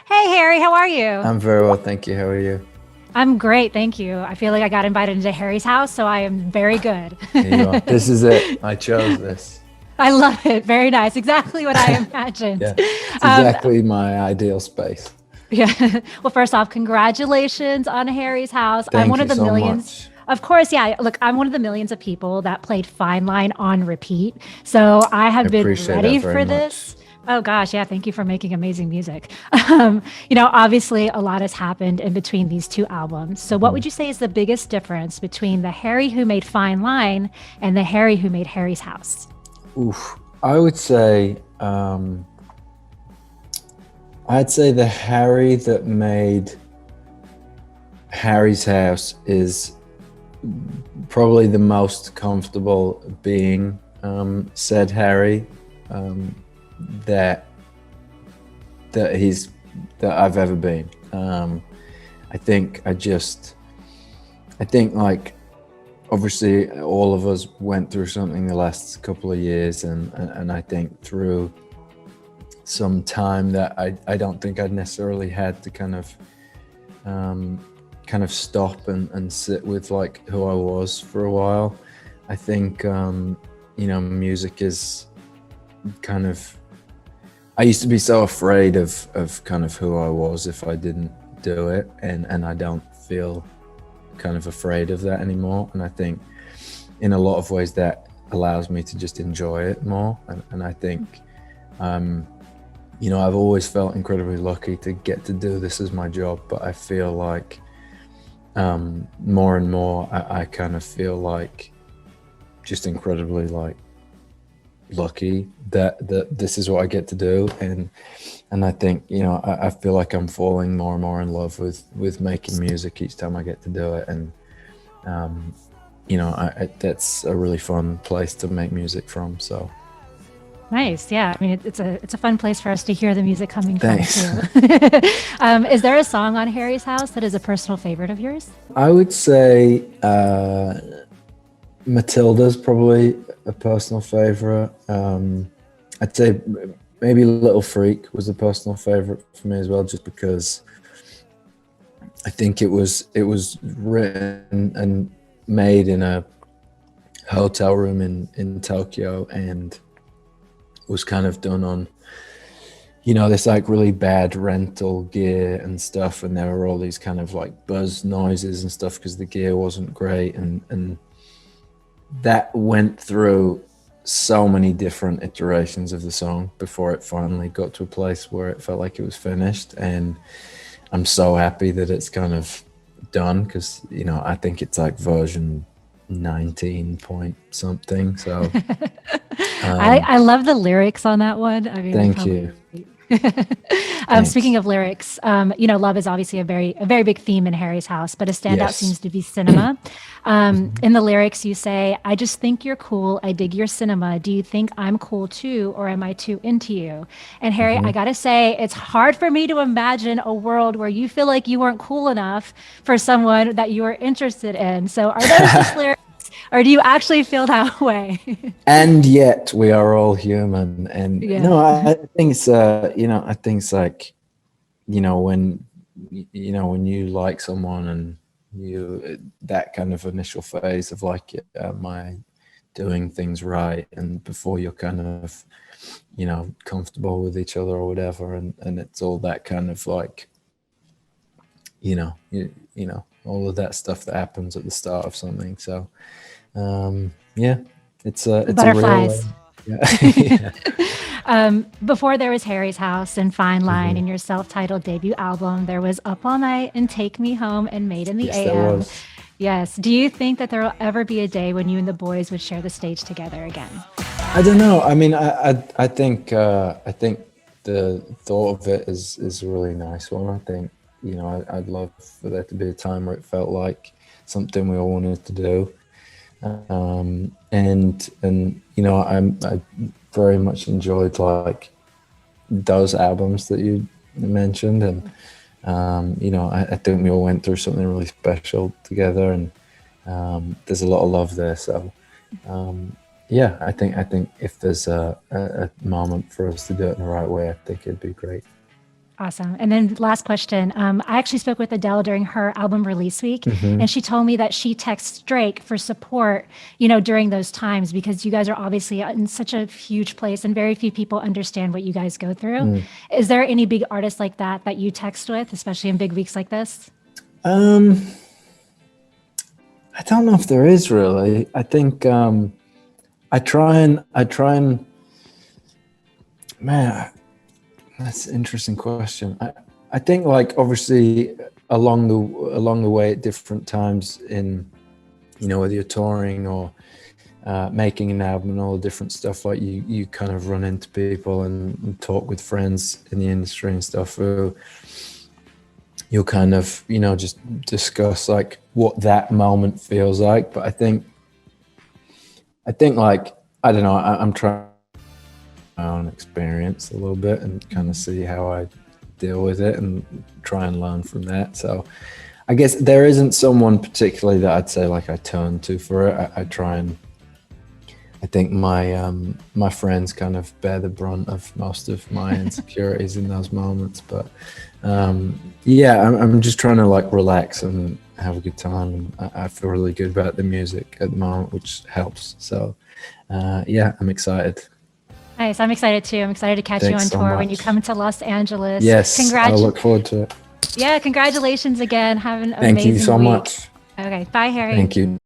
Hey, Harry, how are you? I'm very well, thank you. How are you? I'm great, thank you. I feel like I got invited into Harry's house, so I am very good. Here you are. This is it. I chose this. I love it. Very nice. Exactly what I imagined. Yeah, it's Um, exactly my ideal space. yeah. Well, first off, congratulations on Harry's house. I'm Thank one you of the so millions. much. Of course, yeah. Look, I'm one of the millions of people that played Fine Line on repeat. So I I have been appreciate that ready very for much. this. Oh gosh, yeah. Thank you for making amazing music. Obviously, a lot has happened in between these two albums. So, what would Mhm. you say is the biggest difference between the Harry who made Fine Line and the Harry who made Harry's House? Oof. I would say, I'd say the Harry that made Harry's house is probably the most comfortable being said Harry um, that that he's that I've ever been. I think I think like obviously all of us went through something the last couple of years, and I think through some time that I don't think I'd necessarily had to um, kind of stop and sit with like who I was for a while. I think music is kind of I used to be so afraid of kind of who I was if I didn't do it, and I don't feel kind of afraid of that anymore. And I think in a lot of ways that allows me to just enjoy it more. And I think, I've always felt incredibly lucky to get to do this as my job, but I feel like more and more I kind of feel like just incredibly like lucky that this is what I get to do. And I think I feel like I'm falling more and more in love with making music each time I get to do it. And um, that's a really fun place to make music from. So Nice. Yeah. I mean, it's a fun place for us to hear the music coming from thanks. too. Is there a song on Harry's House that is a personal favorite of yours? I would say Matilda's probably a personal favorite. I'd say maybe Little Freak was a personal favorite for me as well, just because I think it was written and made in a hotel room in Tokyo, and was kind of done on this like really bad rental gear and stuff, and there were all these kind of like buzz noises and stuff because the gear wasn't great, and that went through so many different iterations of the song before it finally got to a place where it felt like it was finished. And I'm so happy that it's kind of done, because I think it's like version 19 point something. So I love the lyrics on that one. I mean, it's thank probably. you. Thanks. Speaking of lyrics, love is obviously a very big theme in Harry's house, but a standout Yes. seems to be cinema. In the lyrics, you say, "I just think you're cool. I dig your cinema. Do you think I'm cool too, or am I too into you?" And Harry, I Mhm. gotta say, it's hard for me to imagine a world where you feel like you weren't cool enough for someone that you were interested in. So, are those just lyrics, or do you actually feel that way? And yet we are all human. And Yeah. no, I think it's I think it's like when when you like someone, and you that kind of initial phase of like, am I doing things right, and before you're kind of comfortable with each other or whatever, and it's all that kind of like all of that stuff that happens at the start of something. So yeah, The it's a real butterflies. yeah. Yeah. Before there was Harry's House and Fine Line Mhm. and your self-titled debut album, there was Up All Night and Take Me Home and Made in the Yes, there AM. was. Yes. Do you think that there will ever be a day when you and the boys would share the stage together again? I don't know. I mean, I think the thought of it is a really nice one. I think I'd love for there to be a time where it felt like something we all wanted to do. And I very much enjoyed like those albums that you mentioned. And I think we all went through something really special together, and there's a lot of love there. So yeah, I think if there's a moment for us to do it in the right way, I think it'd be great. Awesome. And then last question. I actually spoke with Adele during her album release week, and she told me that she texts Drake for support, during those times because you guys are obviously in such a huge place and very few people understand what you guys go through. Is there any big artists like that you text with, especially in big weeks like this? I don't know if there is really. I think I try and man, that's an interesting question. I think like obviously along the way at different times in, whether you're touring or making an album and all the different stuff, like you kind of run into people and talk with friends in the industry and stuff who you'll kind of, just discuss like what that moment feels like. But I think like, I don't know, I'm trying my own experience a little bit and kind of see how I deal with it and try and learn from that. So I guess there isn't someone particularly that I'd say like I turn to for it. I try and I think my friends kind of bear the brunt of most of my insecurities in those moments. But yeah, I'm just trying to like relax and have a good time. And I feel really good about the music at the moment, which helps. So yeah, I'm excited. Nice. I'm excited too. I'm excited to catch you on Thanks so tour when much. you come to Los Angeles. Yes, I look forward to it. Yeah, congratulations again. Have an Thank amazing you so week. much. Okay, bye, Harry. Thank you.